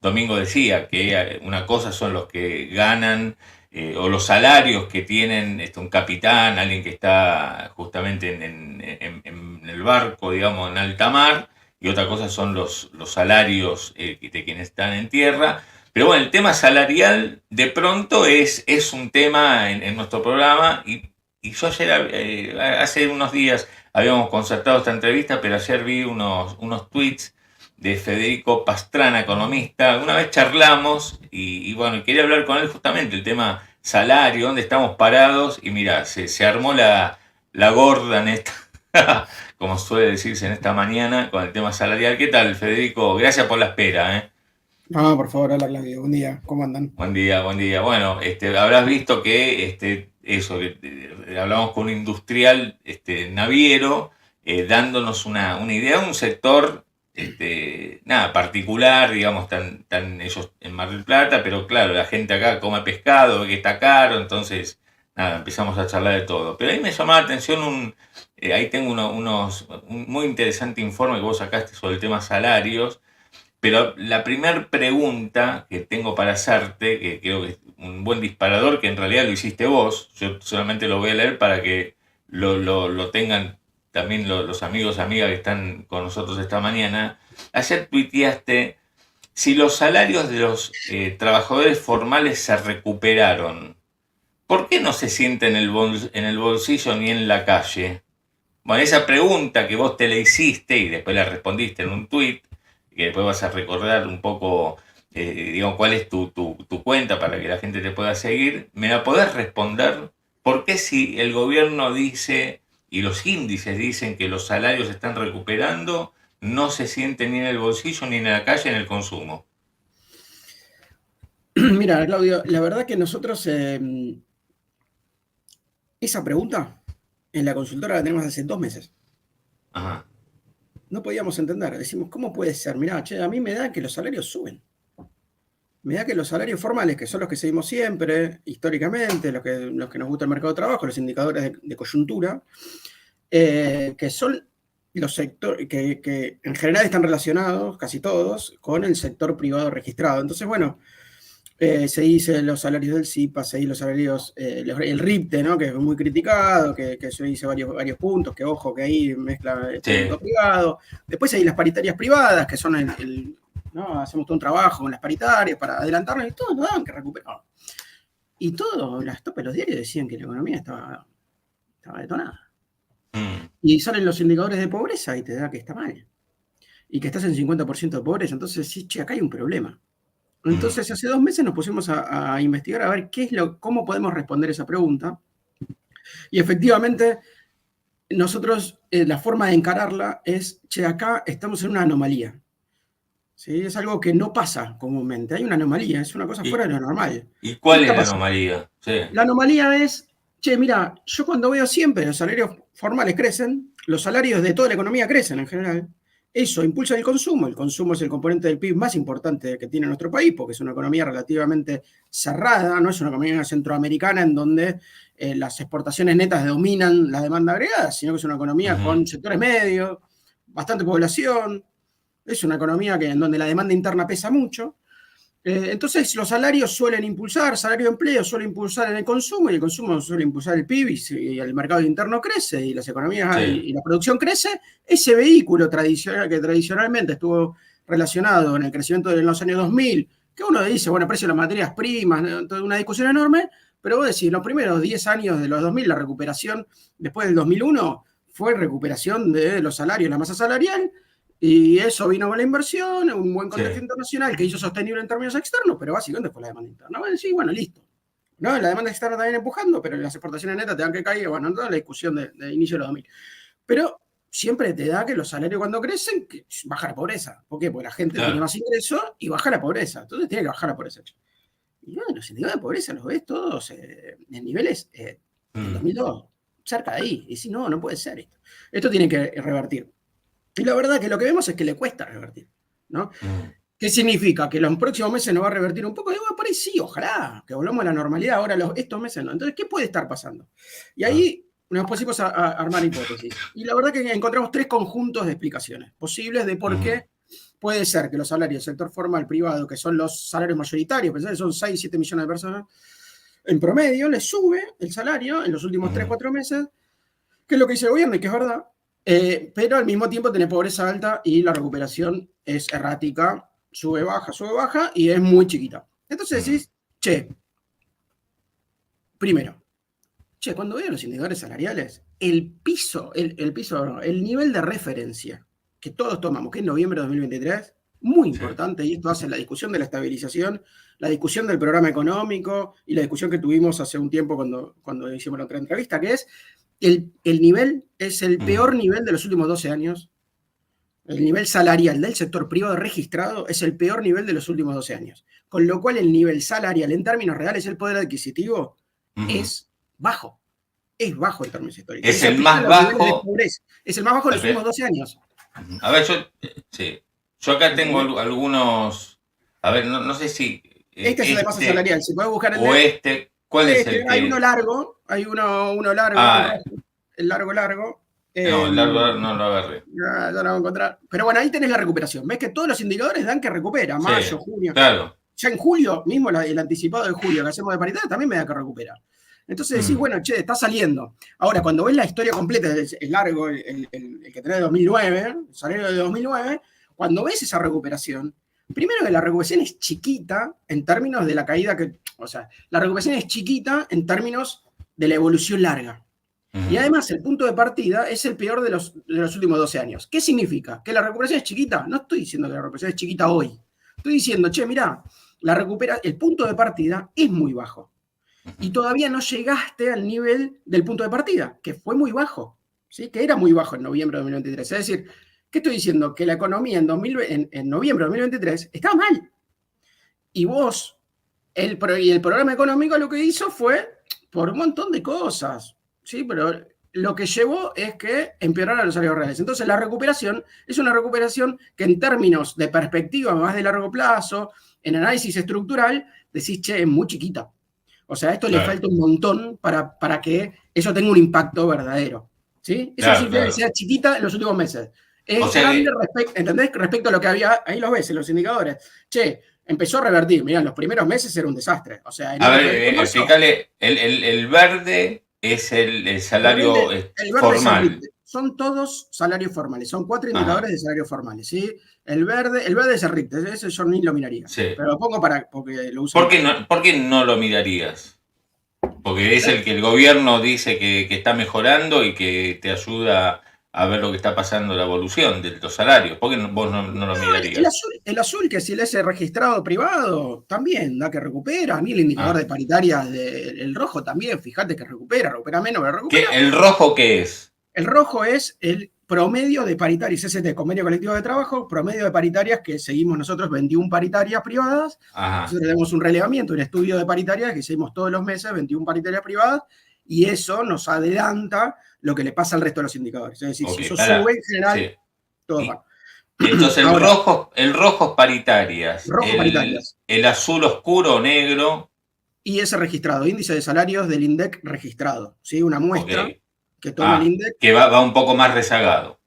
Domingo decía que una cosa son los que ganan o los salarios que tienen un capitán, alguien que está justamente en el barco, digamos, en alta mar, y otra cosa son los salarios de quienes están en tierra. Pero bueno, el tema salarial de pronto es un tema en nuestro programa y yo ayer, hace unos días, habíamos concertado esta entrevista, pero ayer vi unos tweets de Federico Pastrana, economista. Una vez charlamos y bueno, quería hablar con él justamente el tema salario, dónde estamos parados. Y mira, se armó la gorda en esta, como suele decirse en esta mañana, con el tema salarial. ¿Qué tal, Federico? Gracias por la espera, ¿eh? No, por favor, hola Claudio, buen día, ¿cómo andan? Buen día, buen día. Bueno, habrás visto que eso, que hablamos con un industrial naviero, dándonos una idea de un sector nada, particular, digamos, tan ellos en Mar del Plata, pero claro, la gente acá come pescado, ve que está caro, entonces nada, empezamos a charlar de todo. Pero ahí me llamaba la atención ahí tengo un muy interesante informe que vos sacaste sobre el tema salarios. Pero la primera pregunta que tengo para hacerte, que creo que es un buen disparador, que en realidad lo hiciste vos, yo solamente lo voy a leer para que lo tengan también los amigos, amigas que están con nosotros esta mañana. Ayer tuiteaste, si los salarios de los trabajadores formales se recuperaron, ¿por qué no se siente en el bolsillo ni en la calle? Bueno, esa pregunta que vos te la hiciste y después la respondiste en un tuit, que después vas a recordar un poco, digamos, cuál es tu cuenta para que la gente te pueda seguir, ¿me la podés responder? ¿Por qué si el gobierno dice y los índices dicen que los salarios se están recuperando, no se siente ni en el bolsillo ni en la calle en el consumo? Mira, Claudio, la verdad que nosotros esa pregunta en la consultora la tenemos hace 2 meses. Ajá. No podíamos entender, decimos, ¿cómo puede ser? Mirá, che, a mí me da que los salarios suben. Me da que los salarios formales, que son los que seguimos siempre, históricamente, los que nos gusta el mercado de trabajo, los indicadores de coyuntura, que son los sectores que en general están relacionados, casi todos, con el sector privado registrado. Entonces, bueno, se dice los salarios del CIPA, se dice los salarios, el RIPTE, ¿no? Que es muy criticado, que se dice varios puntos, que ojo, que ahí mezcla Sí, público-privado. Después hay las paritarias privadas, que son ¿no? Hacemos todo un trabajo con las paritarias para adelantarnos y todo, nos daban que recuperar. Y todo, las topas de los diarios decían que la economía estaba detonada. mm, Y salen los indicadores de pobreza y te da que está mal. Y que estás en 50% de pobreza. Entonces, sí, che, acá hay un problema. mm. Entonces, hace 2 meses nos pusimos a investigar a ver cómo podemos responder esa pregunta. Y efectivamente, nosotros, la forma de encararla es, che, acá estamos en una anomalía. ¿Sí? Es algo que no pasa comúnmente. Hay una anomalía, es una cosa ¿Y, fuera de lo normal. y ¿Qué cuál es está la pasando? anomalía? Sí, La anomalía es, che, mira, yo cuando veo siempre los salarios formales crecen, los salarios de toda la economía crecen en general. Eso impulsa el consumo es el componente del PIB más importante que tiene nuestro país, porque es una economía relativamente cerrada, no es una economía centroamericana en donde las exportaciones netas dominan la demanda agregada, sino que es una economía ujú, con sectores medios, bastante población, es una economía en donde la demanda interna pesa mucho. Entonces, los salarios suelen impulsar, salario de empleo suele impulsar en el consumo y el consumo suele impulsar el PIB y el mercado interno crece y las economías sí, y la producción crece. Ese vehículo tradicional que tradicionalmente estuvo relacionado en el crecimiento de los años 2000, que uno dice, bueno, precio de las materias primas, ¿no? Toda una discusión enorme, pero vos decís, los primeros 10 años de los 2000, la recuperación después del 2001 fue recuperación de los salarios, la masa salarial, y eso vino con la inversión, un buen sí, contexto internacional que hizo sostenible en términos externos, pero básicamente fue la demanda interna. Bueno, sí, bueno, listo. ¿No? La demanda externa también empujando, pero las exportaciones netas te dan que caer, bueno, toda la discusión de inicio de los 2000. Pero siempre te da que los salarios cuando crecen, que baja la pobreza. ¿Por qué? Porque la gente tiene claro. más ingresos y baja la pobreza. Entonces tiene que bajar la pobreza. Y bueno, los indicadores de pobreza los ves todos en niveles del Mm, 2002, cerca de ahí. Y si no, no puede ser esto. Esto tiene que revertir. Y la verdad que lo que vemos es que le cuesta revertir, ¿no? mm, ¿Qué significa? ¿Que los próximos meses nos va a revertir un poco? Y bueno, por ahí sí, ojalá, que volvamos a la normalidad, ahora estos meses no. Entonces, ¿qué puede estar pasando? Y ah, ahí nos pusimos a armar hipótesis. Y la verdad que encontramos tres conjuntos de explicaciones posibles de por ujú, qué puede ser que los salarios del sector formal privado, que son los salarios mayoritarios, pensá que son 6, 7 millones de personas, en promedio les sube el salario en los últimos 3, 4 meses, que es lo que dice el gobierno y que es verdad, pero al mismo tiempo tenés pobreza alta y la recuperación es errática, sube, baja y es muy chiquita. Entonces decís, primero, cuando veo los indicadores salariales, el nivel de referencia que todos tomamos, que es noviembre de 2023, muy importante, y esto hace la discusión de la estabilización, la discusión del programa económico y la discusión que tuvimos hace un tiempo cuando hicimos la otra entrevista, que es el nivel, es el peor nivel de los últimos 12 años. El nivel salarial del sector privado registrado es el peor nivel de los últimos 12 años. Con lo cual el nivel salarial en términos reales, el poder adquisitivo, es bajo. Es bajo en términos históricos. Es el más bajo. Es el más bajo de los últimos 12 años. A ver, yo acá tengo algunos. A ver, no sé si. Este es el de masa salarial. Si podés buscar el o de. ¿Cuál es el que? Hay uno largo. Hay uno largo. El largo. No, el largo no lo agarré. Ya lo voy a encontrar. Pero bueno, ahí tenés la recuperación. Ves que todos los indicadores dan que recupera. Mayo, junio. Claro. Ya en julio, mismo el anticipado de julio que hacemos de paridad, también me da que recupera. Entonces decís, bueno, está saliendo. Ahora, cuando ves la historia completa, el largo, el que tenés de 2009, el salario de 2009, cuando ves esa recuperación, primero que la recuperación es chiquita en términos de la caída o sea, la recuperación es chiquita en términos de la evolución larga. Y además, el punto de partida es el peor de los últimos 12 años. ¿Qué significa? ¿Que la recuperación es chiquita? No estoy diciendo que la recuperación es chiquita hoy. Estoy diciendo, mirá, el punto de partida es muy bajo. Y todavía no llegaste al nivel del punto de partida, que fue muy bajo, ¿sí? Que era muy bajo en noviembre de 2023. Es decir, ¿qué estoy diciendo? Que la economía en noviembre de 2023 estaba mal. Y el programa económico lo que hizo fue por un montón de cosas, ¿sí? Pero lo que llevó es que empeoraran los salarios reales. Entonces la recuperación es una recuperación que en términos de perspectiva más de largo plazo, en análisis estructural, decís, es muy chiquita. O sea, a esto le falta un montón para que eso tenga un impacto verdadero. ¿Sí? Eso significa que sea chiquita en los últimos meses. Es grande, ¿entendés? Respecto a lo que había, ahí lo ves en los indicadores. Empezó a revertir. Mirá, en los primeros meses era un desastre. O sea, a ver, explícale, el verde es el salario el verde formal. Son todos salarios formales. Son 4 indicadores de salarios formales. ¿Sí? El verde es el RIT. Ese yo ni lo miraría. Sí. Pero lo pongo porque lo uso. ¿Por qué no lo mirarías? Porque es el que el gobierno dice que está mejorando y que te ayuda a ver lo que está pasando, la evolución de los salarios. ¿Por qué vos no lo mirarías? El azul, que si el ese registrado privado, también da que recupera. A mí el indicador de paritarias, el rojo también, fíjate que recupera menos, pero recupera. ¿El rojo qué es? El rojo es el promedio de paritarias, ST, convenio colectivo de trabajo, promedio de paritarias que seguimos nosotros, 21 paritarias privadas. Nosotros tenemos un relevamiento, un estudio de paritarias que seguimos todos los meses, 21 paritarias privadas, y eso nos adelanta lo que le pasa al resto de los indicadores. Es decir, si eso sube en general, todo va. Entonces el rojo es paritarias. El azul oscuro o negro. IS registrado, índice de salarios del INDEC registrado. ¿Sí? Una muestra que toma el INDEC. Que va un poco más rezagado.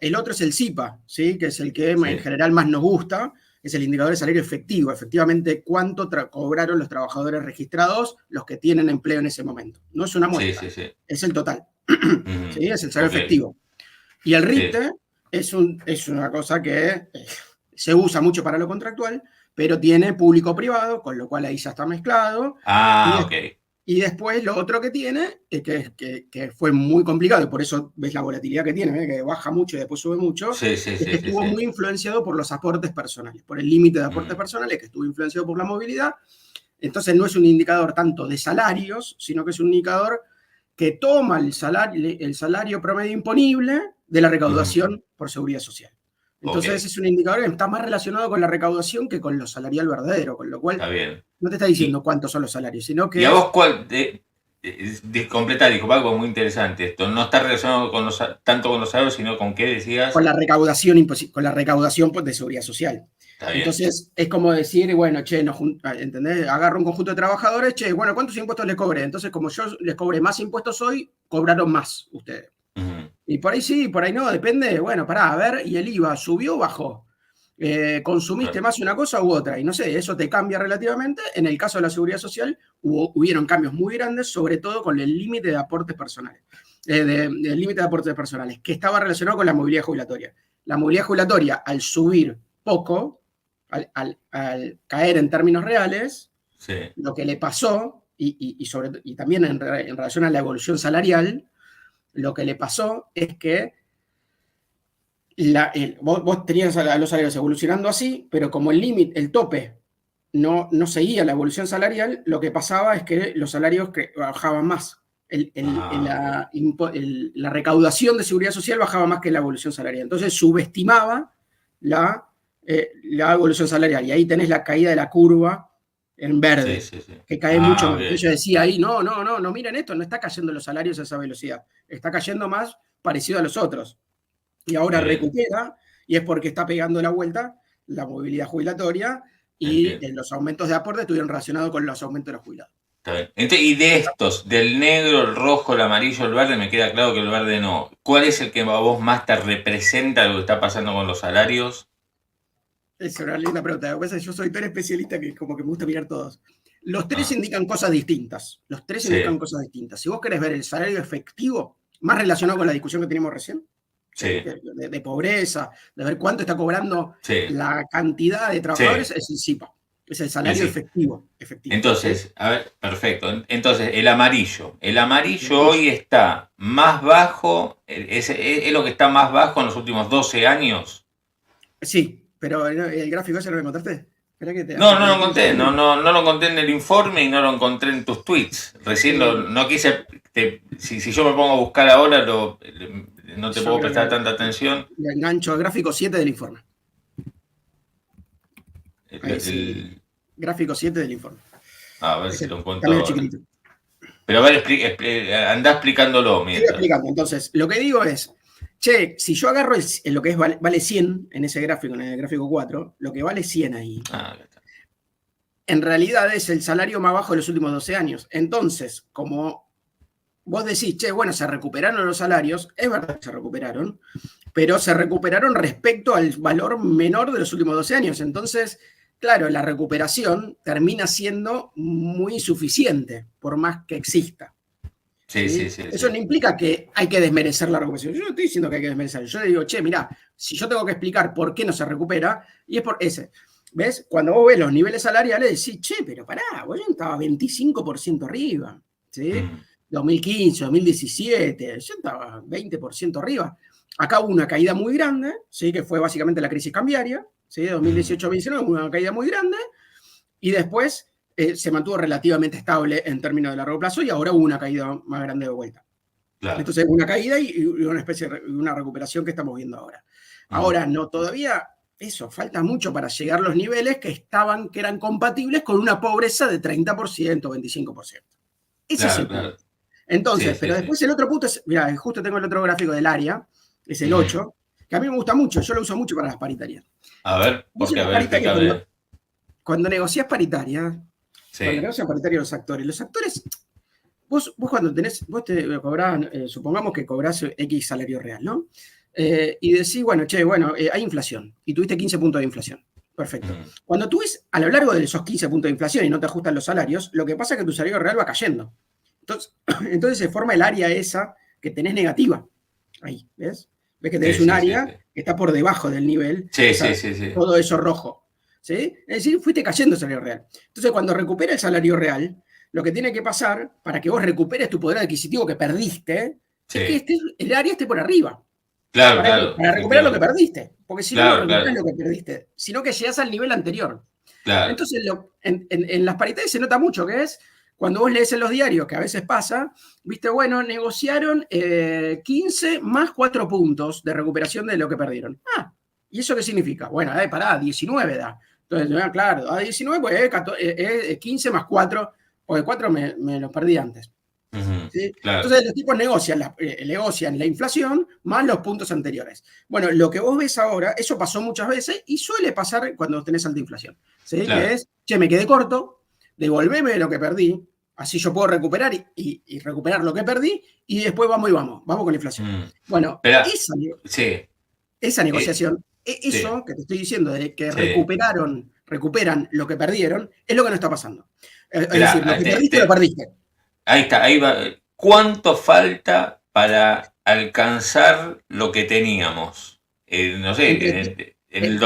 El otro es el CIPA, ¿sí? Que es el que en general más nos gusta. Es el indicador de salario efectivo. Efectivamente, cuánto cobraron los trabajadores registrados, los que tienen empleo en ese momento. No es una muestra, es el total. ¿Sí? Es el salario efectivo. Y el RITE es una cosa que se usa mucho para lo contractual, pero tiene público-privado, con lo cual ahí ya está mezclado. Y después lo otro que tiene, que fue muy complicado, y por eso ves la volatilidad que tiene, que baja mucho y después sube mucho, que estuvo muy influenciado por los aportes personales, por el límite de aportes personales, que estuvo influenciado por la movilidad. Entonces no es un indicador tanto de salarios, sino que es un indicador que toma el salario promedio imponible de la recaudación por seguridad social. Entonces es un indicador que está más relacionado con la recaudación que con lo salarial verdadero, con lo cual no te está diciendo cuántos son los salarios, sino que... ¿Y a vos cuál? Completar, dijo algo muy interesante esto. No está relacionado tanto con los salarios, sino con qué decías. Con la recaudación de seguridad social. Entonces es como decir, bueno, ¿entendés? Agarro un conjunto de trabajadores, bueno, ¿cuántos impuestos les cobré? Entonces, como yo les cobré más impuestos hoy, cobraron más ustedes. Y por ahí sí, por ahí no, depende. Bueno, pará, a ver, ¿y el IVA subió o bajó? ¿Consumiste Claro. más una cosa u otra? Y no sé, eso te cambia relativamente. En el caso de la seguridad social, hubieron cambios muy grandes, sobre todo con el límite de aportes personales. Del límite de aportes personales, que estaba relacionado con la movilidad jubilatoria. La movilidad jubilatoria, al subir poco, al caer en términos reales, Sí, lo que le pasó, y también en relación a la evolución salarial, lo que le pasó es que vos tenías a los salarios evolucionando así, pero como el límite, el tope, no seguía la evolución salarial, lo que pasaba es que los salarios bajaban más. ok. La recaudación de seguridad social bajaba más que la evolución salarial. Entonces subestimaba la evolución salarial. Y ahí tenés la caída de la curva en Sí, verde, sí, sí. que cae mucho Ah, más. ok. Entonces yo decía ahí, no, miren esto, no está cayendo los salarios a esa velocidad. Está cayendo más parecido a los otros. Y ahora Bien, recupera, y es porque está pegando la vuelta la movilidad jubilatoria y entiendo. los aumentos de aporte estuvieron relacionados con los aumentos de los jubilados. Está bien. Y de estos, del negro, el rojo, el amarillo, el verde, me queda claro que el verde no. ¿Cuál es el que a vos más te representa lo que está pasando con los salarios? Es una linda pregunta. Lo que pasa es que yo soy tan especialista que como que me gusta mirar todos. Los tres Ah, indican cosas distintas. Los tres sí, indican cosas distintas. Si vos querés ver el salario efectivo, más relacionado con la discusión que teníamos recién, ¿sí? sí, De pobreza, de ver cuánto está cobrando sí, la cantidad de sí. trabajadores, es el CIPA. Es el Y salario sí. efectivo. ¿Sí? Entonces, a ver, perfecto. Entonces, el amarillo. El El amarillo amarillo. hoy está más bajo, es lo que está más bajo en los últimos 12 años. Sí, pero el gráfico ese no lo encontraste. Espera que te No, no lo actualice un encontré, segundo. no lo encontré en el informe y no lo encontré en tus tweets. Recién Eh, no quise, si yo me pongo a buscar ahora, no te yo puedo creo prestar que tanta atención. le engancho al gráfico 7 del informe. Ahí sí, El- gráfico 7 del informe. a ver si Ese lo está encuentro medio ahora. chiquitito. Pero a ver, andá explicándolo Sigo mientras. explicando. Entonces, lo que digo es, che, si yo agarro lo que es vale 100 en ese gráfico, en el gráfico 4, lo que vale 100 ahí, Ah, acá está. en realidad es el salario más bajo de los últimos 12 años. Entonces, como vos decís, che, bueno, se recuperaron los salarios, es verdad que se recuperaron, pero se recuperaron respecto al valor menor de los últimos 12 años. Entonces, claro, la recuperación termina siendo muy insuficiente, por más que exista. Sí, sí, ¿Sí? sí, Eso sí. no implica que hay que desmerecer la recuperación. Yo no estoy diciendo que hay que desmerecer. Yo le digo, che, mira, si yo tengo que explicar por qué no se recupera, y es por ese. ¿Ves? Cuando vos ves los niveles salariales, decís, che, pero pará, vos yo estaba 25% arriba. ¿Sí? Mm, 2015, 2017, yo estaba 20% arriba. Acá hubo una caída muy grande, ¿sí? Que fue básicamente la crisis cambiaria, ¿sí? mm, 2018-2019, una caída muy grande, y después se mantuvo relativamente estable en términos de largo plazo y ahora hubo una caída más grande de vuelta. claro. Entonces, una caída y una especie de una recuperación que estamos viendo ahora. Mm, Ahora, no, todavía eso, falta mucho para llegar a los niveles que eran compatibles con una pobreza de 30%, 25%. Ese es claro, el claro. punto. Entonces, Sí, sí, pero sí. después el otro punto es, mira, justo tengo el otro gráfico del área, es el Mm. 8, que a mí me gusta mucho, yo lo uso mucho para las paritarias. A ver, Vos en porque, a las ver, paritarias, explícame. cuando negociás paritaria, cuando Sí. negocian paritaria los actores, vos cuando tenés, vos te cobrás, supongamos que cobrás X salario real, ¿no? Y decís, bueno, che, bueno, hay inflación, y tuviste 15 puntos de inflación. Perfecto. Mm, Cuando tú ves a lo largo de esos 15 puntos de inflación y no te ajustan los salarios, lo que pasa es que tu salario real va cayendo. Entonces, entonces se forma el área esa que tenés negativa. Ahí, ¿ves? Ves que sí, tenés un sí, sí, área sí. que está por debajo del nivel, Sí, sí, sí, sí. todo eso rojo. ¿Sí? Es decir, fuiste cayendo el salario real. Entonces, cuando recupera el salario real, lo que tiene que pasar para que vos recuperes tu poder adquisitivo que perdiste es que Sí. el área esté por arriba. Claro, ¿Para qué? claro, Para recuperar lo que efectivamente. perdiste. Porque si no, no Claro, recuperas claro, lo que perdiste, sino que llegas al nivel anterior. claro. Entonces, en las paritarias se nota mucho que es cuando vos lees en los diarios, que a veces pasa, viste, bueno, negociaron 15 más 4 puntos de recuperación de lo que perdieron. Ah, ¿y eso qué significa? Bueno, pará, 19 da. Entonces, claro, a 19 pues es 15 más 4, porque 4 me los perdí antes. Ujú, ¿Sí? claro. Entonces los tipos negocian la inflación más los puntos anteriores. Bueno, lo que vos ves ahora, eso pasó muchas veces y suele pasar cuando tenés alta inflación. ¿Sí? Que Claro. es, che, me quedé corto, devolveme lo que perdí, Así yo puedo recuperar y recuperar lo que perdí y después vamos con la inflación. Bueno, Pero, esa, sí, esa negociación, sí, eso que te estoy diciendo, de que sí. recuperan lo que perdieron, es lo que no está pasando. Es decir, lo Espera, que perdiste, lo perdiste. ahí está, ahí va. ¿Cuánto falta para alcanzar lo que teníamos? No sé, Entre,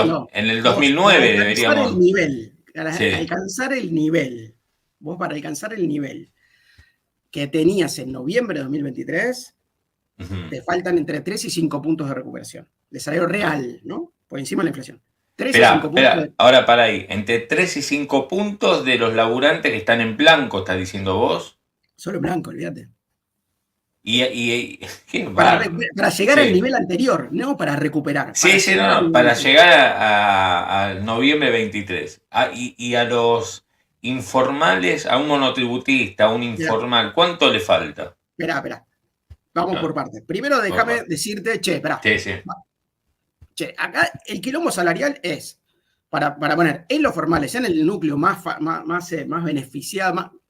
no, en el vos, para 2009 alcanzar el deberíamos. nivel, Sí. vos para alcanzar el nivel que tenías en noviembre de 2023, Ujú. te faltan entre 3 y 5 puntos de recuperación. De salario Ah. real, ¿no? Por encima de la inflación. 3 a Espera, 5 puntos espera, ahora para ahí. Entre 3 y 5 puntos de los laburantes que están en blanco, estás diciendo vos. solo en blanco, olvídate. Qué Para, bárbaro. para llegar al Sí. nivel anterior, no para recuperar, para Sí, sí, llegar no, al no, nivel para anterior. llegar a noviembre 23. Y a los informales, a un monotributista, a un Mira, informal, ¿cuánto le falta? espera. Vamos por No, partes. Primero por déjame favor. decirte, espera. Sí, sí. Che, acá el quilombo salarial es, para poner, en los formales, en el núcleo más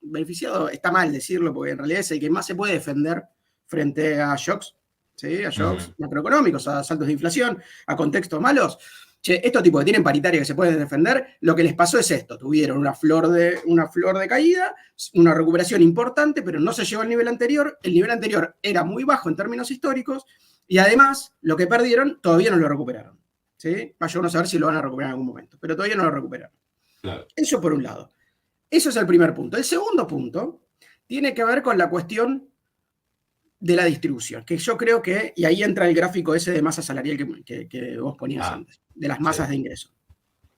beneficiado, está mal decirlo, porque en realidad es el que más se puede defender frente a shocks, ¿sí? A shocks Ujú. macroeconómicos, a saltos de inflación, a contextos malos. Che, estos tipos que tienen paritaria que se pueden defender, lo que les pasó es esto: tuvieron una flor de caída, una recuperación importante, pero no se llegó al nivel anterior. El nivel anterior era muy bajo en términos históricos, y además, lo que perdieron todavía no lo recuperaron. ¿Sí? Vaya uno a saber si lo van a recuperar en algún momento, pero todavía no lo recuperaron. Claro. Eso por un lado. Eso es el primer punto. El segundo punto tiene que ver con la cuestión de la distribución, que yo creo que, y ahí entra el gráfico ese de masa salarial que vos ponías Ah, antes, de las sí. masas de ingreso.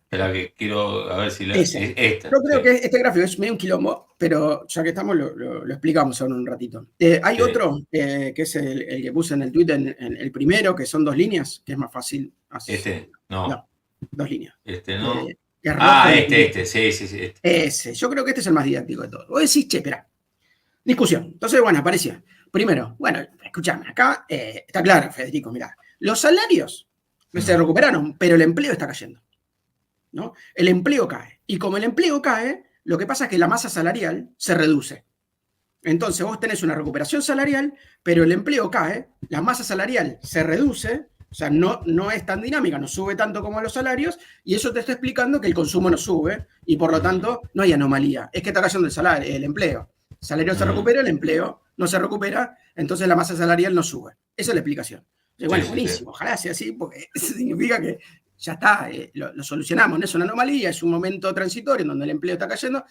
Espera que quiero a ver si Ese. esta, Yo creo sí, que este gráfico es medio un quilombo, pero ya que estamos lo explicamos ahora un ratito. Hay sí. otro que es el que puse en el tweet, en el primero, que son 2 líneas, que es más fácil. No, No, 2 líneas. no. Es rojo Ah, y azul. sí, sí, sí, Ese. Yo creo que este es el más didáctico de todos. Vos decís, che, espera. Discusión. Entonces, bueno, aparecía. Primero, bueno, escuchame, acá está claro, Federico, mirá. Los salarios se Mm, recuperaron, pero el empleo está cayendo, ¿no? El empleo cae. Y como el empleo cae, lo que pasa es que la masa salarial se reduce. Entonces vos tenés una recuperación salarial, pero el empleo cae, la masa salarial se reduce, o sea, no es tan dinámica, no sube tanto como los salarios, y eso te está explicando que el consumo no sube, y por lo mm, tanto no hay anomalía. Es que está cayendo el empleo. El salario se mm. recupera, el empleo no se recupera, entonces la masa salarial no sube. Esa es la explicación. Y Sí, bueno, sí, sí. buenísimo, ojalá sea así, porque eso significa que ya está, lo solucionamos, no es una anomalía, es un momento transitorio en donde el empleo está cayendo.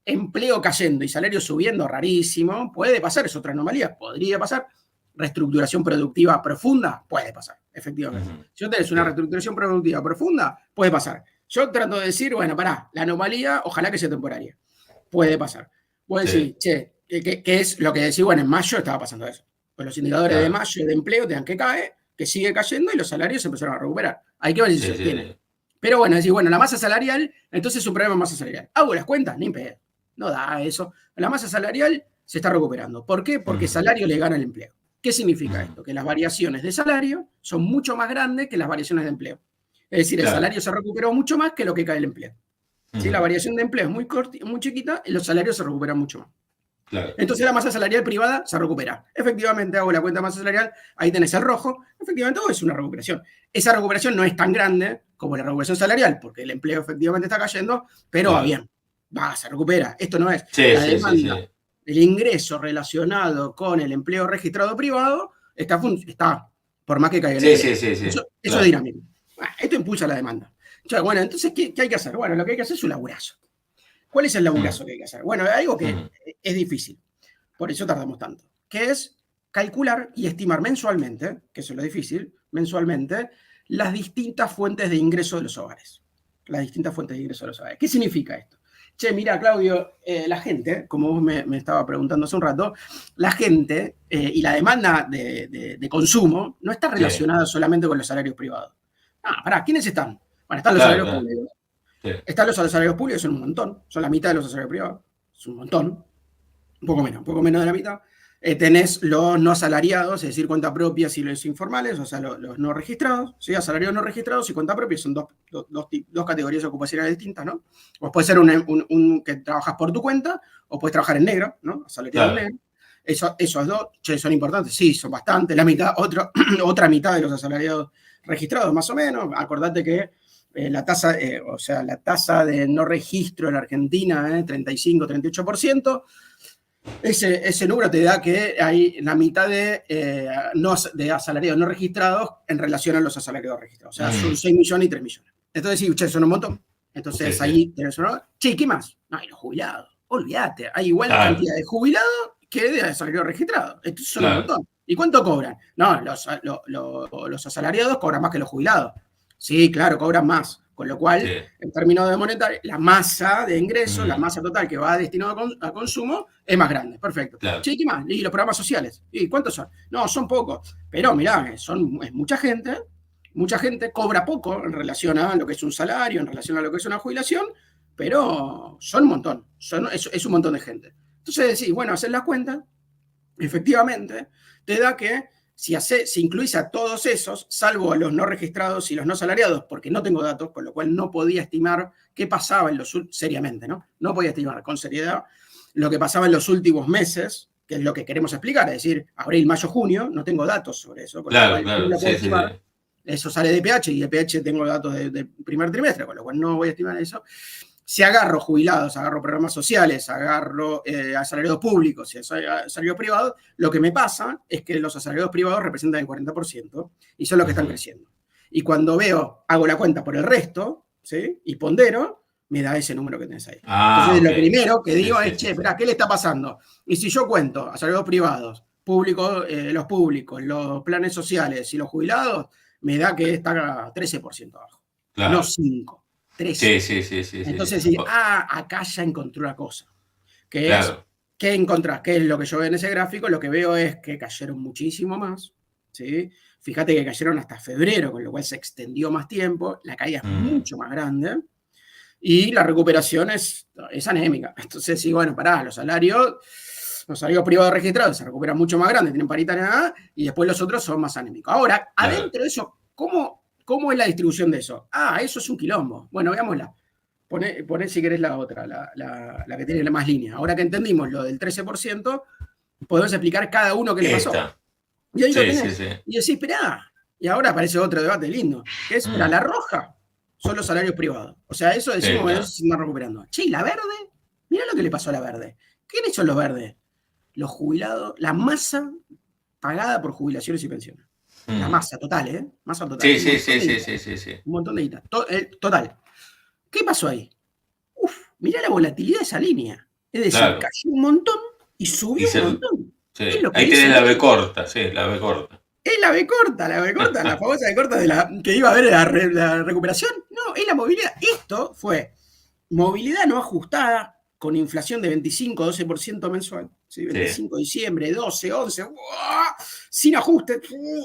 Empleo cayendo y salario subiendo, rarísimo. Puede pasar, es otra anomalía, podría pasar. Reestructuración productiva profunda, puede pasar, efectivamente. Ujú. Si yo tenés una Sí, reestructuración productiva profunda, puede pasar. Yo trato de decir, bueno, pará, la anomalía, ojalá que sea temporaria. Puede pasar. Vos sí, decís, che, ¿qué es lo que decís? Bueno, en mayo estaba pasando eso. Pues los indicadores de claro. mayo de empleo te dan que cae, que sigue cayendo y los salarios se empezaron a recuperar. Hay que ver si se Sí, sí, sostiene. sí. Pero bueno, decís, bueno, la masa salarial, entonces es un problema de masa salarial. ¿Hago las cuentas? Ni pedo. No da eso. La masa salarial se está recuperando. ¿Por qué? Porque Ujú, salario le gana el empleo. ¿Qué significa ujú. esto? Que las variaciones de salario son mucho más grandes que las variaciones de empleo. Es decir, el Claro. salario se recuperó mucho más que lo que cae el empleo. ¿Sí? La Ujú, variación de empleo es muy chiquita y los salarios se recuperan mucho más. claro. Entonces la masa salarial privada se recupera. Efectivamente, hago la cuenta de masa salarial, ahí tenés el rojo, efectivamente es una recuperación. Esa recuperación no es tan grande como la recuperación salarial, porque el empleo efectivamente está cayendo, pero va Claro. bien, se recupera. Esto no es Sí, la sí, sí, demanda, sí. el ingreso relacionado con el empleo registrado privado, está por más que caiga el Sí, empleo. sí, sí, sí. Eso es Claro. dinámico. Esto impulsa la demanda. Bueno, entonces, ¿qué hay que hacer? Bueno, lo que hay que hacer es un laburazo. ¿Cuál es el Mm, laburazo que hay que hacer? Bueno, algo que ujú, es difícil, por eso tardamos tanto, que es calcular y estimar mensualmente, que eso es lo difícil, mensualmente, las distintas fuentes de ingreso de los hogares. Las distintas fuentes de ingreso de los hogares. ¿Qué significa esto? Che, mira, Claudio, la gente, como vos me estaba preguntando hace un rato, la gente y la demanda de consumo no está sí. relacionada solamente con los salarios privados. Ah, pará, ¿quiénes están? Bueno, están los Claro, salarios claro. públicos. Sí. Están los salarios públicos, son un montón, son la mitad de los salarios privados, es un montón, un poco menos de la mitad. Tenés los no asalariados, es decir, cuenta propia y los informales, o sea, los no registrados, ¿sí? Asalariados no registrados y cuenta propia son dos categorías ocupacionales distintas, ¿no? Vos puedes ser que trabajas por tu cuenta o puedes trabajar en negro, ¿no? Asalariado en negro. Esos dos son importantes, sí, son bastante. La mitad, otra mitad de los asalariados registrados, más o menos. Acordate que la tasa de no registro en Argentina, 35-38%. Ese número te da que hay la mitad de asalariados no registrados en relación a los asalariados registrados. O sea, son 6 millones y 3 millones. Entonces, sí, ustedes son un montón. Entonces, ahí tenés uno. Che, ¿qué más? No, hay los jubilados. Olvídate, hay igual cantidad de jubilados que de asalariados registrados. Estos son un montón. ¿Y cuánto cobran? No, los asalariados cobran más que los jubilados. Sí, claro, cobran más. Con lo cual, en términos de monetario, la masa de ingresos, la masa total que va destinado a consumo, es más grande. Perfecto. Claro. Che, ¿qué más? Y los programas sociales. ¿Y cuántos son? No, son pocos. Pero mirá, es mucha gente. Mucha gente cobra poco en relación a lo que es un salario, en relación a lo que es una jubilación, pero son un montón. Es un montón de gente. Entonces decís, bueno, hacer la cuenta, efectivamente, te da que si incluís a todos esos, salvo a los no registrados y los no salariados, porque no tengo datos, con lo cual no podía estimar qué pasaba seriamente, ¿no? No podía estimar con seriedad lo que pasaba en los últimos meses, que es lo que queremos explicar, es decir, abril, mayo, junio, no tengo datos sobre eso, con lo cual no lo puedo estimar. Sí. Eso sale de PH y de PH tengo datos de primer trimestre, con lo cual no voy a estimar eso. Si agarro jubilados, agarro programas sociales, agarro asalariados públicos y asalariados privados, lo que me pasa es que los asalariados privados representan el 40% y son los que están creciendo. Y cuando hago la cuenta por el resto, ¿sí? Y pondero, me da ese número que tenés ahí. Entonces, lo primero que digo es, che, esperá, ¿qué le está pasando? Y si yo cuento asalariados privados, los públicos, los planes sociales y los jubilados, me da que está 13% abajo, claro. No 5%. 13. Sí. Entonces, acá ya encontré una cosa. Claro. ¿Qué encontrás? ¿Qué es lo que yo veo en ese gráfico? Lo que veo es que cayeron muchísimo más. ¿Sí? Fíjate que cayeron hasta febrero, con lo cual se extendió más tiempo. La caída es mucho más grande. Y la recuperación es anémica. Entonces, sí, bueno, los salarios privados registrados se recuperan mucho más grandes, tienen paritaria, y después los otros son más anémicos. Ahora, adentro de eso, ¿cómo es la distribución de eso? Eso es un quilombo. Bueno, veámosla. Poné si querés la otra, la que tiene más línea. Ahora que entendimos lo del 13%, podemos explicar cada uno qué le pasó. Y ahí lo tenés. Y decís, esperá. Y ahora aparece otro debate lindo, que es, la roja son los salarios privados. O sea, eso decimos, eso se está recuperando. Che, ¿y la verde? Mirá lo que le pasó a la verde. ¿Quiénes son los verdes? Los jubilados, la masa pagada por jubilaciones y pensiones. La masa total, ¿eh? Masa total. Sí. Un montón de guita. Total. ¿Qué pasó ahí? Mirá la volatilidad de esa línea. Es decir, cayó un montón y subió un montón. Sí. Ahí tenés la B corta, la B corta. Es la B corta, la famosa B corta que iba a haber la recuperación. No, es la movilidad. Esto fue movilidad no ajustada con inflación de 25-12% mensual. ¿Sí? 25 de diciembre, 12, 11, sin ajuste,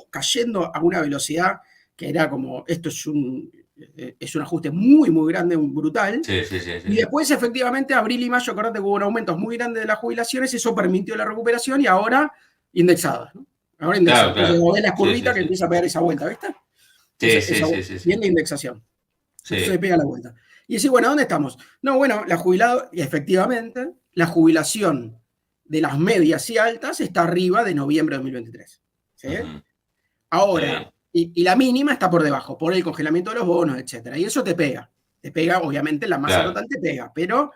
cayendo a una velocidad que era como, esto es un ajuste muy, muy grande, brutal. Sí. Y después, efectivamente, abril y mayo, acordate que hubo aumentos muy grandes de las jubilaciones, eso permitió la recuperación y ahora indexadas, ¿no? Ahora indexadas. Entonces, ves las curvitas que empieza a pegar esa vuelta, ¿viste? Sí. Bien de indexación. Entonces se pega la vuelta. Y decís, bueno, ¿dónde estamos? No, bueno, y efectivamente, la jubilación de las medias y altas está arriba de noviembre de 2023. ¿Sí? Ahora, y la mínima está por debajo, por el congelamiento de los bonos, etc. Y eso te pega. Te pega, obviamente, la masa total te pega, pero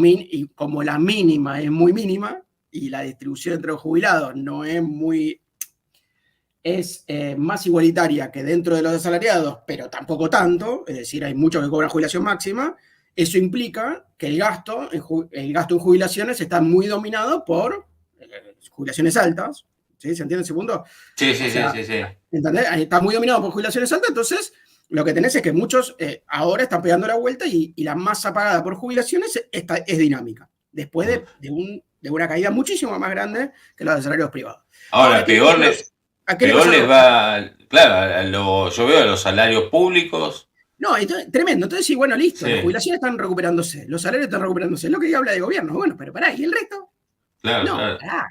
y como la mínima es muy mínima y la distribución entre los jubilados no es es más igualitaria que dentro de los asalariados, pero tampoco tanto, es decir, hay muchos que cobran jubilación máxima, eso implica que el gasto en jubilaciones está muy dominado por jubilaciones altas. ¿Sí? ¿Se entiende ese punto? Sí. ¿Entendés? Está muy dominado por jubilaciones altas, entonces lo que tenés es que muchos ahora están pegando la vuelta y la masa pagada por jubilaciones es dinámica, después de una caída muchísimo más grande que la de salarios privados. Ahora peor les va, claro, yo veo a los salarios públicos. No, tremendo. Entonces, sí, bueno, listo, las jubilaciones están recuperándose, los salarios están recuperándose, es lo que habla de gobierno. Bueno, pero pará, ¿y el resto? Claro. Pará.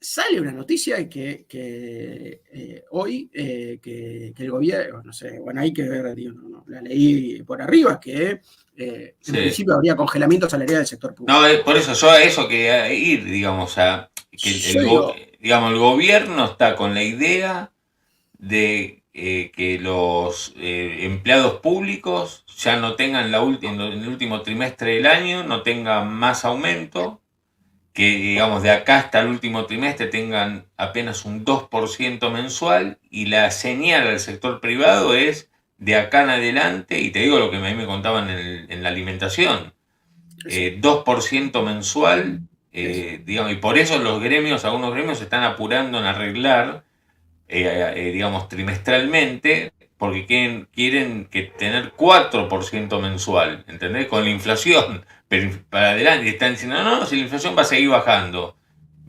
sale una noticia hoy que el gobierno, no sé, bueno, hay que ver, digo, no, la leí por arriba, que en principio habría congelamiento salarial del sector público. No, por eso yo a eso quería ir, digamos, a que digamos, el gobierno está con la idea de que los empleados públicos ya no tengan en el último trimestre del año, no tengan más aumento, que digamos de acá hasta el último trimestre tengan apenas un 2% mensual, y la señal al sector privado es de acá en adelante, y te digo lo que a mí me contaban en la alimentación, 2% mensual, digamos, y por eso algunos gremios se están apurando en arreglar, digamos, trimestralmente, porque quieren que tener 4% mensual, ¿entendés? Con la inflación, pero para adelante, y están diciendo, no, si la inflación va a seguir bajando,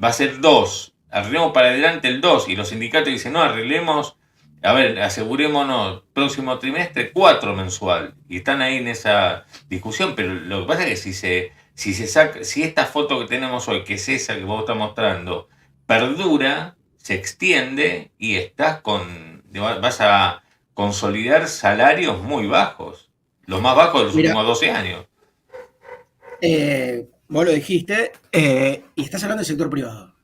va a ser 2, arreglemos para adelante el 2, y los sindicatos dicen, no, arreglemos, a ver, asegurémonos, próximo trimestre 4 mensual, y están ahí en esa discusión, pero lo que pasa es que si esta foto que tenemos hoy, que es esa que vos estás mostrando, perdura, se extiende y vas a consolidar salarios muy bajos, los más bajos de los últimos 12 años. Vos lo dijiste, y estás hablando del sector privado.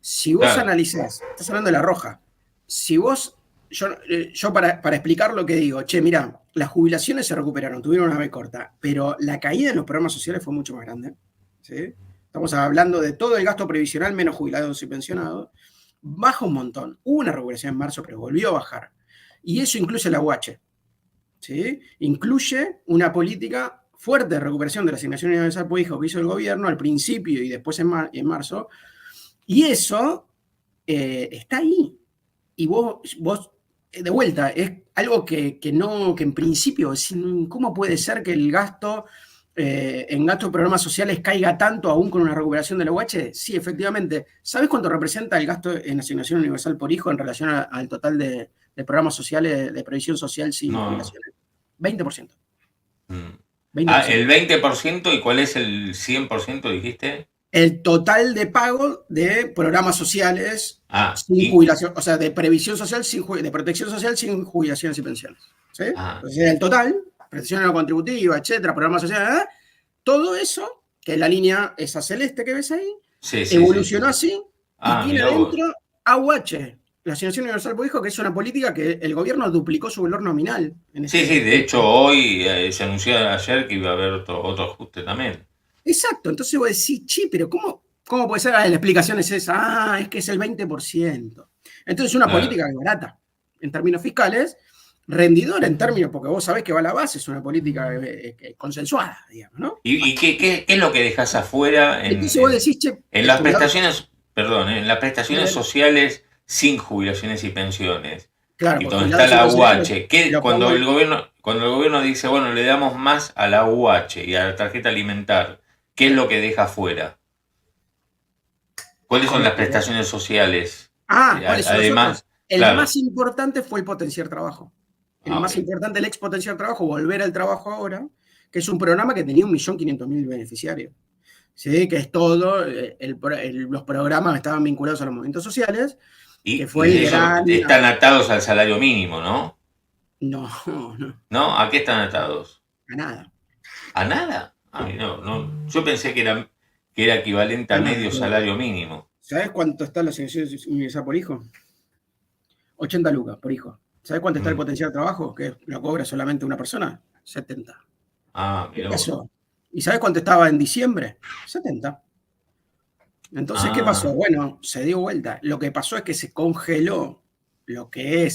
Si vos analizás, estás hablando de La Roja, si vos, yo para explicar lo que digo, mira, las jubilaciones se recuperaron, tuvieron una vez corta, pero la caída en los programas sociales fue mucho más grande, ¿sí? Estamos hablando de todo el gasto previsional menos jubilados y pensionados, baja un montón. Hubo una regulación en marzo, pero volvió a bajar. Y eso incluye la UH, ¿sí? Incluye una política fuerte de recuperación de la asignación universal por hijo que hizo el gobierno al principio y después en marzo. Y eso está ahí. Y vos, de vuelta, es algo que en principio, ¿cómo puede ser que el gasto en gastos de programas sociales caiga tanto aún con una recuperación de la UH? Sí, efectivamente. ¿Sabes cuánto representa el gasto en asignación universal por hijo en relación al total de programas sociales de previsión social sin jubilaciones? 20%. 20%. El 20%, ¿y cuál es el 100%, dijiste? El total de pago de programas sociales sin jubilación, o sea, de previsión social, de protección social sin jubilaciones y pensiones. ¿Sí? Entonces, el total, prestación no contributiva, etcétera, programas sociales, todo eso, que es la línea esa celeste que ves ahí, evolucionó así y tiene dentro AUH, la asignación universal por hijo, que es una política que el gobierno duplicó su valor nominal. De hecho, hoy se anunció ayer que iba a haber otro ajuste también. Exacto, entonces vos decís, pero ¿cómo puede ser? La explicación es esa, es que es el 20%. Entonces una política que es barata en términos fiscales, rendidora en términos, porque vos sabés que va a la base, es una política consensuada, digamos, ¿no? ¿Y qué es lo que dejás afuera entonces vos decís, en las prestaciones, en las prestaciones sociales sin jubilaciones y pensiones? Claro, y donde está la UH, cuando el gobierno dice, bueno, le damos más a la UH y a la tarjeta alimentar, ¿qué es lo que deja afuera? ¿Cuáles son las prestaciones sociales? Además, el más importante fue el potenciar trabajo. El más importante, el expotenciar trabajo, volver al trabajo ahora, que es un programa que tenía 1.500.000 beneficiarios. ¿Sí? Que es todo, los programas estaban vinculados a los movimientos sociales. Y están atados al salario mínimo, ¿no? No. ¿No? ¿A qué están atados? A nada. ¿A nada? No. Yo pensé que era equivalente a medio salario mínimo. ¿Sabes cuánto está la asignación universal por hijo? 80 lucas por hijo. ¿Sabes cuánto está el potencial de trabajo? Que lo cobra solamente una persona. 70. Mira. ¿Y sabes cuánto estaba en diciembre? 70. Entonces, ¿qué pasó? Bueno, se dio vuelta. Lo que pasó es que se congeló lo que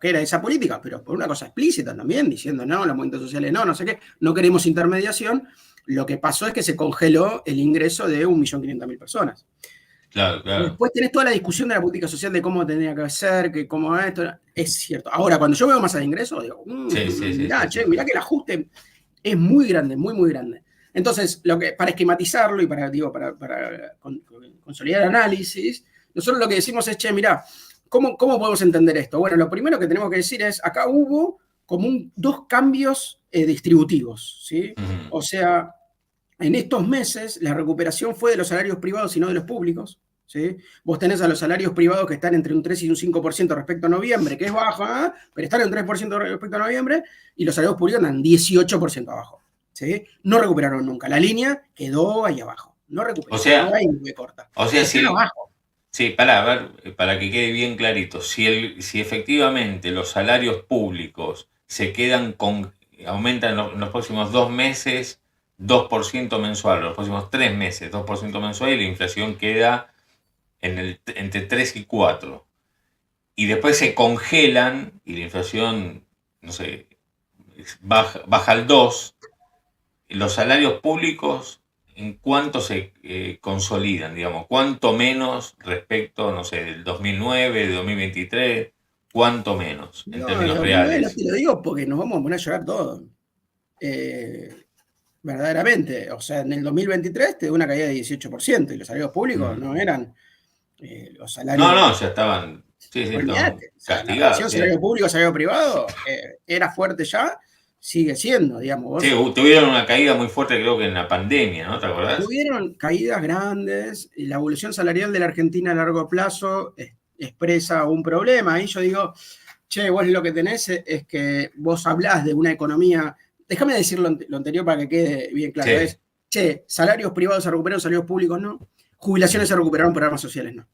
era esa política, pero por una cosa explícita también, diciendo no, los movimientos sociales no sé qué, no queremos intermediación. Lo que pasó es que se congeló el ingreso de 1.500.000 personas. Claro. Después tenés toda la discusión de la política social, de cómo tendría que ser, que cómo esto. Es cierto. Ahora, cuando yo veo masa de ingreso, digo, mirá que el ajuste es muy grande, muy, muy grande. Entonces, para esquematizarlo y para consolidar el análisis, nosotros lo que decimos es, mirá, ¿cómo podemos entender esto? Bueno, lo primero que tenemos que decir es, acá hubo como dos cambios distributivos, ¿sí? O sea, en estos meses la recuperación fue de los salarios privados y no de los públicos, ¿sí? Vos tenés a los salarios privados que están entre un 3 y un 5% respecto a noviembre, que es bajo, ¿eh? Pero están en un 3% respecto a noviembre, y los salarios públicos andan 18% abajo, ¿sí? No recuperaron nunca. La línea quedó ahí abajo. No O recuperó, quedó sea, ahí muy corta. o sea, Están si, abajo. sí, a ver, para que quede bien clarito, si efectivamente los salarios públicos se quedan aumentan en los próximos 2 meses 2% mensual, los próximos 3 meses 2% mensual y la inflación queda entre 3 y 4. Y después se congelan y la inflación, no sé, baja al 2. Los salarios públicos, ¿en cuánto se consolidan? Digamos, ¿cuánto menos respecto, no sé, del 2009, de 2023? ¿Cuánto menos en No, el términos 2009 no reales? te lo digo porque nos vamos a poner a llorar todos. Eh, verdaderamente. O sea, en el 2023 te dio una caída de 18% y los salarios públicos Mm. no eran los No, salarios. no, ya estaban, sí, sí, estaban Olvídate, o sea, la relación castigados, sí. salario público, salario privado era fuerte ya, sigue siendo, digamos, Sí, vos. tuvieron una caída muy fuerte creo que en la pandemia, ¿no? ¿Te acordás? Tuvieron caídas grandes y la evolución salarial de la Argentina a largo plazo expresa un problema. Ahí yo digo, che, vos lo que tenés es que vos hablás de una economía, déjame decir lo anterior para que quede bien claro, Sí. es, che, salarios privados se recuperaron, salarios públicos no, jubilaciones se Mm, recuperaron, programas sociales no.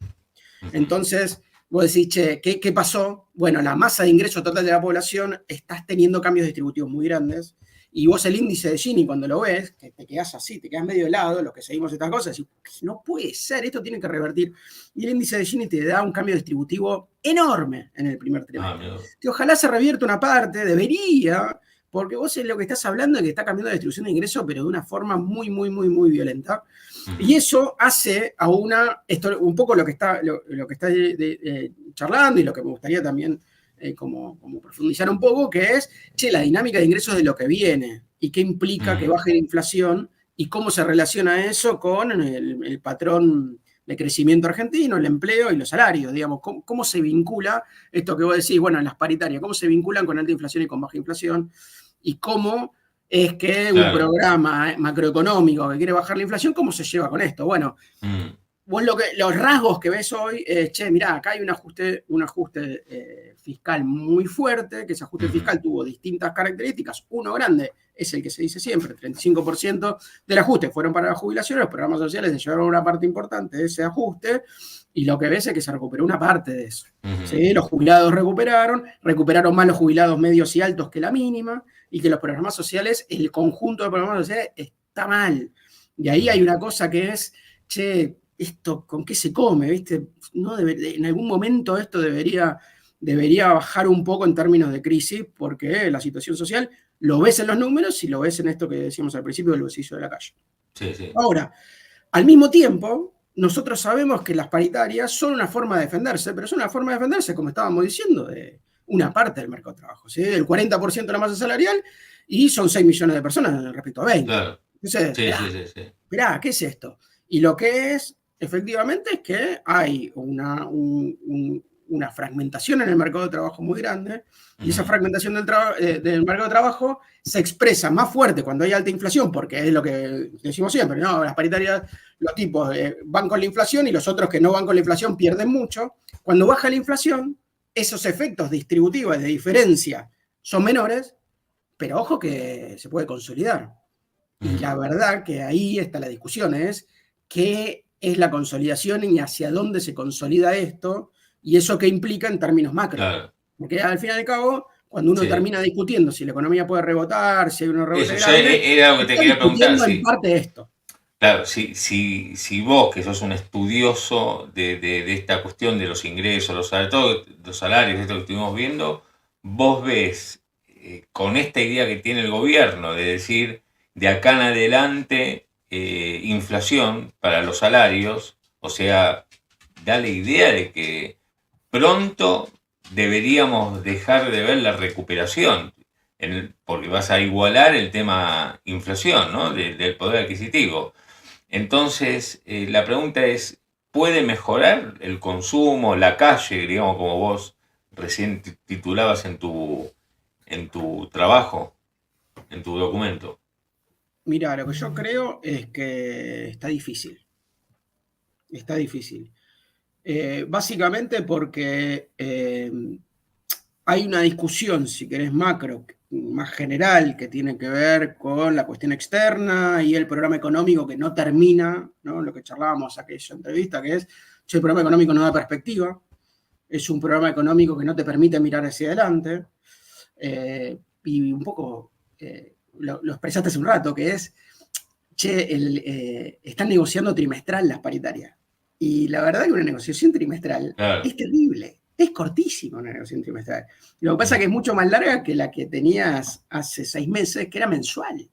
ujú. Entonces, vos decís, che, ¿qué pasó? Bueno, la masa de ingreso total de la población estás teniendo cambios distributivos muy grandes. Y vos el índice de Gini, cuando lo ves, que te quedás así, te quedás medio helado, los que seguimos estas cosas, decís, no puede ser, esto tiene que revertir. Y el índice de Gini te da un cambio distributivo enorme en el primer Ah, trimestre. mira. Que ojalá se revierta una parte, debería, porque vos es lo que estás hablando de que está cambiando la distribución de ingresos, pero de una forma muy, muy, muy, muy violenta. Y Ujú. eso hace a un poco lo que está charlando y lo que me gustaría también como profundizar un poco, que es, che, la dinámica de ingresos de lo que viene y qué implica que Mm, baje la inflación y cómo se relaciona eso con el patrón de crecimiento argentino, el empleo y los salarios, digamos, cómo se vincula esto que vos decís, bueno, en las paritarias, cómo se vinculan con alta inflación y con baja inflación, y cómo es que un claro. programa macroeconómico que quiere bajar la inflación, ¿cómo se lleva con esto? Bueno, Mm, vos los rasgos que ves hoy, che, mirá, acá hay un ajuste fiscal muy fuerte, que ese ajuste ujú. fiscal tuvo distintas características. Uno grande es el que se dice siempre, el 35% del ajuste fueron para las jubilaciones, los programas sociales se llevaron una parte importante de ese ajuste, y lo que ves es que se recuperó una parte de eso. Ujú. ¿Sí? Los jubilados recuperaron más los jubilados medios y altos que la mínima, y que los programas sociales, el conjunto de programas sociales está mal. Y ahí hay Mm, una cosa que es, che, esto con qué se come, ¿viste? No en algún momento esto debería bajar un poco en términos de crisis, porque la situación social lo ves en los números y lo ves en esto que decíamos al principio del bolsillo de la calle. sí, sí. Ahora, al mismo tiempo, nosotros sabemos que las paritarias son una forma de defenderse, pero son una forma de defenderse, como estábamos diciendo, de una parte del mercado de trabajo, ¿sí? El 40% de la masa salarial, y son 6 millones de personas respecto a 20. Claro. Entonces, Sí, esperá, sí, sí, sí. esperá, ¿qué es esto? Y lo que es, efectivamente, es que hay una fragmentación en el mercado de trabajo muy grande, y esa Ujú. fragmentación del mercado de trabajo se expresa más fuerte cuando hay alta inflación, porque es lo que decimos siempre, ¿no? Las paritarias, los tipos van con la inflación y los otros que no van con la inflación pierden mucho. Cuando baja la inflación, esos efectos distributivos de diferencia son menores, pero ojo que se puede consolidar. Y la Ujú. verdad que ahí está la discusión, es qué es la consolidación y hacia dónde se consolida esto, y eso qué implica en términos macro. Claro. Porque al fin y al cabo, cuando uno Sí. termina discutiendo si la economía puede rebotar, si hay un rebote Eso, ya grande, era lo que te está quería preguntar, discutiendo en sí. parte esto. Claro, si vos, que sos un estudioso de esta cuestión de los ingresos, los salarios, esto que estuvimos viendo, vos ves con esta idea que tiene el gobierno de decir de acá en adelante inflación para los salarios, o sea, da la idea de que pronto deberíamos dejar de ver la recuperación, porque vas a igualar el tema inflación, ¿no? Del poder adquisitivo. Entonces, la pregunta es, ¿puede mejorar el consumo, la calle, digamos, como vos recién titulabas en tu trabajo, en tu documento? Mira, lo que yo creo es que está difícil. Está difícil. Básicamente porque hay una discusión, si querés, macro, más general, que tiene que ver con la cuestión externa y el programa económico que no termina, ¿no? Lo que charlábamos aquella entrevista, que es, el programa económico no da perspectiva, es un programa económico que no te permite mirar hacia adelante, y un poco lo expresaste hace un rato, que es, están negociando trimestral las paritarias. Y la verdad que una negociación trimestral es terrible. Es cortísima una negociación trimestral. Lo que pasa es que es mucho más larga que la que tenías hace 6 meses, que era mensual.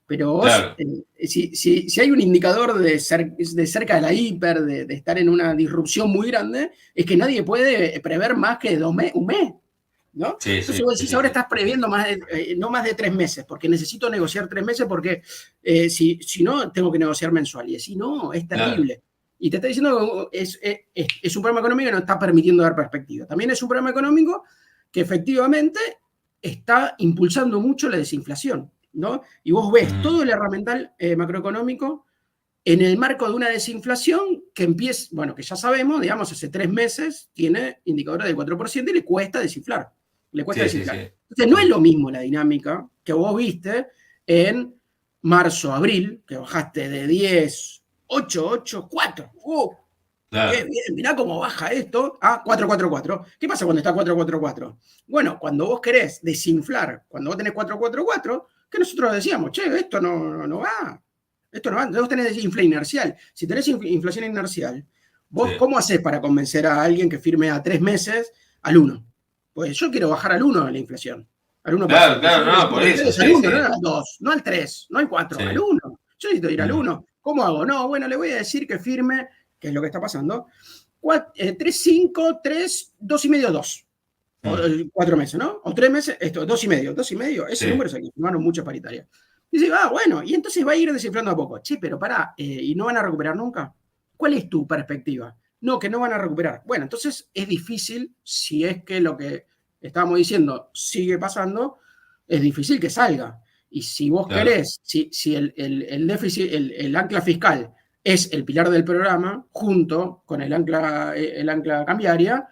Pero vos, si hay un indicador de cerca de la hiper, de estar en una disrupción muy grande, es que nadie puede prever más que un mes. ¿No? Sí, entonces vos decís, ahora estás previendo no más de 3 meses, porque necesito negociar 3 meses, porque si no, tengo que negociar mensual. Y decís, no, es terrible. Claro. Y te está diciendo que es un programa económico que no está permitiendo dar perspectiva. También es un programa económico que efectivamente está impulsando mucho la desinflación, ¿no? Y vos ves todo el herramental macroeconómico en el marco de una desinflación que empieza, bueno, que ya sabemos, digamos, hace 3 meses tiene indicadores del 4% y le cuesta desinflar. Le cuesta desinflar. Sí. Entonces, no es lo mismo la dinámica que vos viste en marzo, abril, que bajaste de 10, 8, 8, 4. Claro. Qué bien, mirá cómo baja esto a 4, 4, 4. ¿Qué pasa cuando está 4, 4, 4? Bueno, cuando vos querés desinflar, cuando vos tenés 4, 4, 4, que nosotros decíamos, che, esto no va. Esto no va. Vos tenés inflación inercial. Si tenés inflación inercial, vos, ¿cómo haces para convencer a alguien que firme a 3 meses al 1? Pues yo quiero bajar al 1 de la inflación. Al 1%. Claro, no, por eso. Al 1, no al 2, no al 3, no al 4, al 1. Yo necesito ir al 1. ¿Cómo hago? No, bueno, le voy a decir que firme, que es lo que está pasando, 3, 5, 3, 2,5, 2. O 4 meses, ¿no? O 3 meses, esto, 2,5, 2,5. Ese número es el que firmaron muchas paritarias. Dice, bueno, y entonces va a ir desinflando a poco. Che, pero pará, ¿y no van a recuperar nunca? ¿Cuál es tu perspectiva? No, que no van a recuperar. Bueno, entonces es difícil, si es que lo que estábamos diciendo sigue pasando, es difícil que salga. Y si vos querés, si el déficit, el ancla fiscal es el pilar del programa, junto con el ancla cambiaria,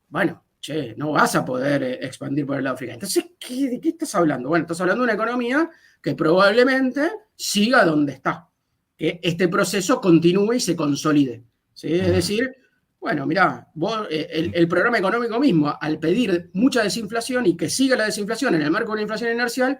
bueno, che, no vas a poder expandir por el lado fiscal. Entonces, ¿de qué estás hablando? Bueno, estás hablando de una economía que probablemente siga donde está, que este proceso continúe y se consolide, ¿sí? Es decir, bueno, mirá, vos, el programa económico mismo, al pedir mucha desinflación y que siga la desinflación en el marco de una inflación inercial,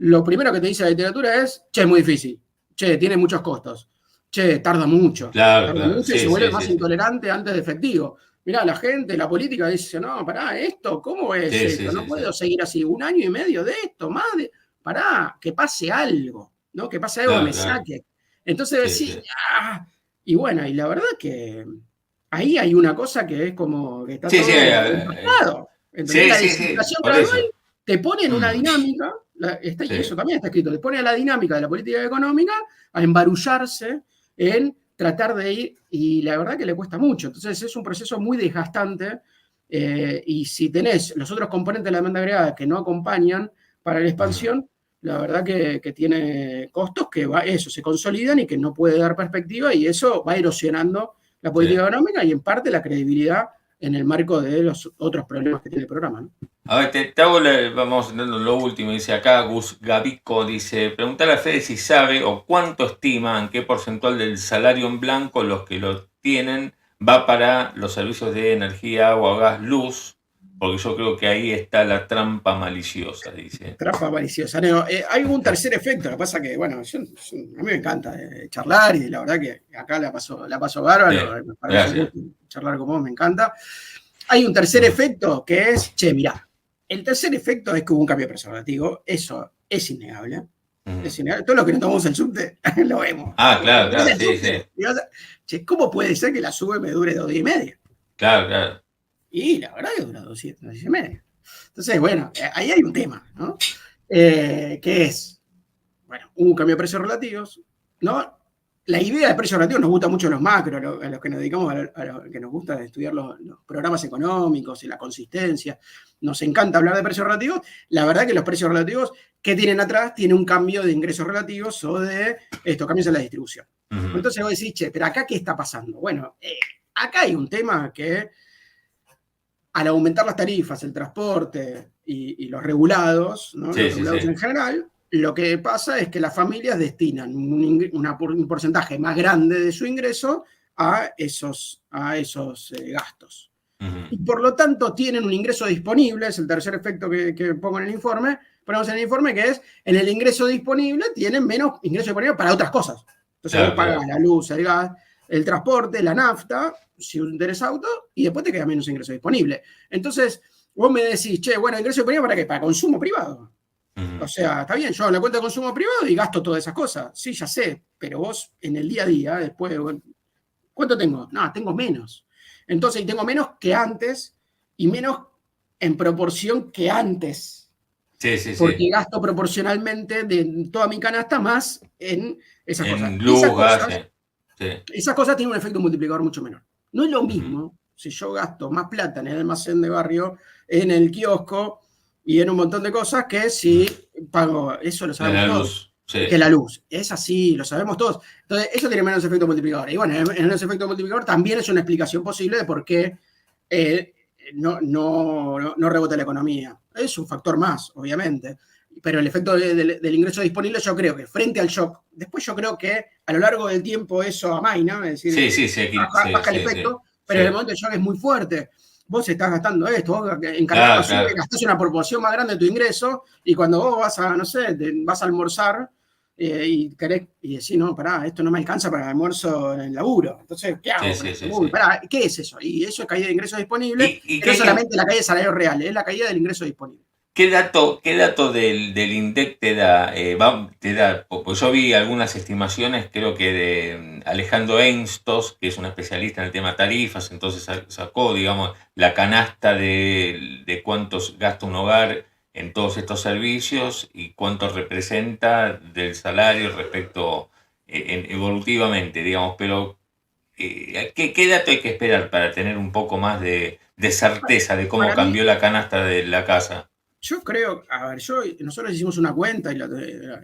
lo primero que te dice la literatura es, che, es muy difícil, che, tiene muchos costos, che, tarda mucho, tarda mucho y se vuelve más intolerante antes de efectivo. Mirá, la gente, la política dice, no, pará, esto, ¿cómo es esto? No puedo seguir así 1 año y medio de esto, más de... Pará, que pase algo, ¿no? Que pase algo que me saque. Entonces decís, y bueno, y la verdad que ahí hay una cosa que es como que está todo empastado. Entonces la desinflación gradual te pone en una dinámica, y eso también está escrito, te pone a la dinámica de la política económica a embarullarse en tratar de ir, y la verdad que le cuesta mucho. Entonces es un proceso muy desgastante, y si tenés los otros componentes de la demanda agregada que no acompañan para la expansión, la verdad que tiene costos que se consolidan y que no puede dar perspectiva, y eso va erosionando la política económica y en parte la credibilidad en el marco de los otros problemas que tiene el programa, ¿no? A ver, te hago vamos entendiendo lo último. Dice acá Gus Gavico, dice, preguntar a Fede si sabe o cuánto estima, en qué porcentual del salario en blanco los que lo tienen va para los servicios de energía, agua, gas, luz, porque yo creo que ahí está la trampa maliciosa, dice. Trampa maliciosa. No, hay un tercer efecto, lo que pasa que, bueno, a mí me encanta charlar, y la verdad que acá la paso bárbaro, me parece charlar con vos, me encanta. Hay un tercer efecto que es, che, mirá, el tercer efecto es que hubo un cambio de precio relativo, eso es innegable. Es innegable. Todos los que no tomamos el subte lo vemos. Claro, sí. Che, ¿cómo puede ser que la sube me dure 2 días y medio? Claro. Y la verdad que dura 2 días y medio. Entonces, bueno, ahí hay un tema, ¿no? Que es, bueno, hubo un cambio de precios relativos, ¿no? La idea de precios relativos nos gusta mucho a los macros, a los que nos dedicamos, a los que nos gusta estudiar los programas económicos y la consistencia. Nos encanta hablar de precios relativos. La verdad que los precios relativos, ¿qué tienen atrás? Tienen un cambio de ingresos relativos o de cambios en la distribución. Entonces vos decís, che, pero acá ¿qué está pasando? Bueno, acá hay un tema que al aumentar las tarifas, el transporte y los regulados, ¿no? Sí, Los sí, regulados sí. en general, lo que pasa es que las familias destinan un porcentaje más grande de su ingreso a esos gastos. Ujú. Y por lo tanto tienen un ingreso disponible, es el tercer efecto que pongo en el informe, ponemos en el informe que es, en el ingreso disponible tienen menos ingreso disponible para otras cosas. Entonces Claro, vos pagás claro. la luz, el gas, el transporte, la nafta, si tenés auto, y después te queda menos ingreso disponible. Entonces, vos me decís, che, bueno, ingreso disponible ¿para qué? Para consumo privado. O Ujú. sea, está bien, yo hago la cuenta de consumo privado y gasto todas esas cosas. Sí, ya sé, pero vos en el día a día, después, ¿cuánto tengo? No, tengo menos. Entonces, y tengo menos que antes y menos en proporción que antes, Sí, sí, porque sí. gasto proporcionalmente de toda mi canasta más en esas cosas. En Y luz, gas, sí. Sí. esas cosas tienen un efecto multiplicador mucho menor. No es lo Ujú. mismo si yo gasto más plata en el almacén de barrio, en el kiosco y en un montón de cosas que si Ujú. pago, eso lo En sabemos la todos, luz, sí. que la luz. Es así, lo sabemos todos. Entonces, eso tiene menos efecto multiplicador. Y bueno, en ese efecto multiplicador también es una explicación posible de por qué no rebota la economía. Es un factor más, obviamente. Pero el efecto del ingreso disponible, yo creo que frente al shock, después yo creo que a lo largo del tiempo eso amaina, es Sí, decir, sí, sí, sí, baja el sí, sí. efecto, pero en el Sí. momento del shock es muy fuerte. Vos estás gastando esto, vos en canasta Claro, basura claro. gastás una proporción más grande de tu ingreso y cuando vos vas a, no sé, vas a almorzar y querés y decís, no, pará, esto no me alcanza para el almuerzo en el laburo. Entonces, ¿qué Sí, hago con sí, esto? sí, Uy, sí. pará, ¿qué es eso? Y eso es caída de ingresos disponibles, Y que no qué, es qué, solamente la caída de salarios reales, es la caída del ingreso disponible. qué dato del INDEC te da? Te da, pues yo vi algunas estimaciones, creo que de Alejandro Einstos, que es un especialista en el tema tarifas, entonces sacó, digamos, la canasta de cuántos gasta un hogar en todos estos servicios y cuánto representa del salario respecto evolutivamente, digamos, pero ¿qué dato hay que esperar para tener un poco más de certeza de cómo Para mí, cambió la canasta de la casa? yo creo, a ver, nosotros hicimos una cuenta y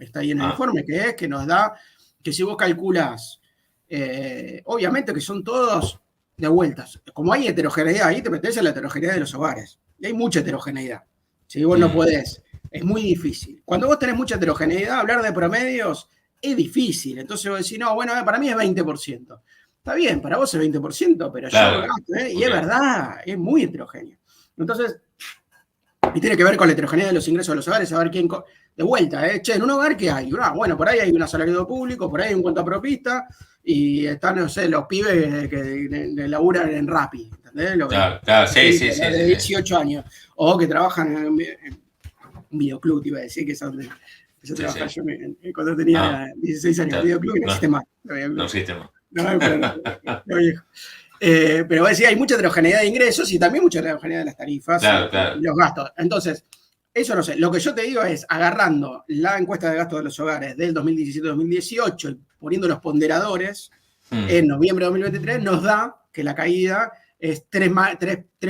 está ahí en el Ah, informe, que es que nos da que si vos calculas, obviamente que son todos de vueltas. Como hay heterogeneidad, ahí te metes en la heterogeneidad de los hogares. Y hay mucha heterogeneidad. Si vos no ujú, podés, es muy difícil. Cuando vos tenés mucha heterogeneidad, hablar de promedios es difícil. Entonces vos decís, no, bueno, para mí es 20%. Está bien, para vos es 20%, pero yo claro, gasto, y ok, es verdad, es muy heterogéneo. Entonces, y tiene que ver con la heterogeneidad de los ingresos de los hogares, saber quién. De vuelta, Che, en un hogar, ¿qué hay? Bueno, por ahí hay un asalariado público, por ahí hay un cuentapropista, y están, no sé, los pibes que laburan en Rappi, ¿entendés? claro, claro, sí, sí, sí, De sí, sí, 18 años, o que trabajan en un videoclub, te iba a decir, que es donde empecé a sí, trabajar sí. yo cuando Ah, tenía 16 años. ya, Videoclub que no existe no, más. no existe más. No, pero no, viejo. Pero voy a decir, hay mucha heterogeneidad de ingresos y también mucha heterogeneidad de las tarifas Claro, y claro. los gastos. Entonces, eso no sé. Lo que yo te digo es, agarrando la encuesta de gastos de los hogares del 2017-2018 y poniendo los ponderadores, Mm, en noviembre de 2023 nos da que la caída es 3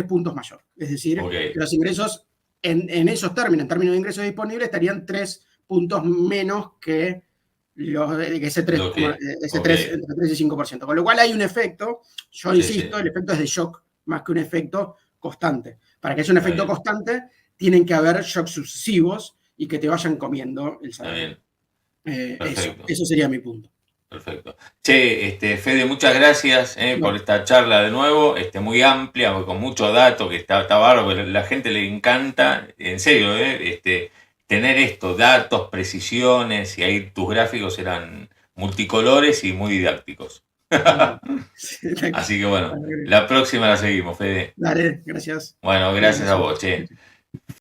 puntos mayor. Es decir, ok, que los ingresos en esos términos, en términos de ingresos disponibles, estarían 3 puntos menos que ese 3, lo que, ese ok, 3, entre 3 y 5%. Con lo cual hay un efecto, yo sí, sí, insisto, el efecto es de shock más que un efecto constante. Para que haya un está efecto bien, constante, tienen que haber shocks sucesivos y que te vayan comiendo el está salario. bien, perfecto. Eso sería mi punto. Perfecto. Che, Fede, muchas gracias por No, esta charla de nuevo, muy amplia, con mucho dato, que está bárbaro, que la gente le encanta, en serio, tener esto, datos, precisiones, y ahí tus gráficos eran multicolores y muy didácticos. bueno, Así que bueno, la próxima la seguimos, Fede. dale, gracias. Bueno, Un gracias a abrazo. vos, che.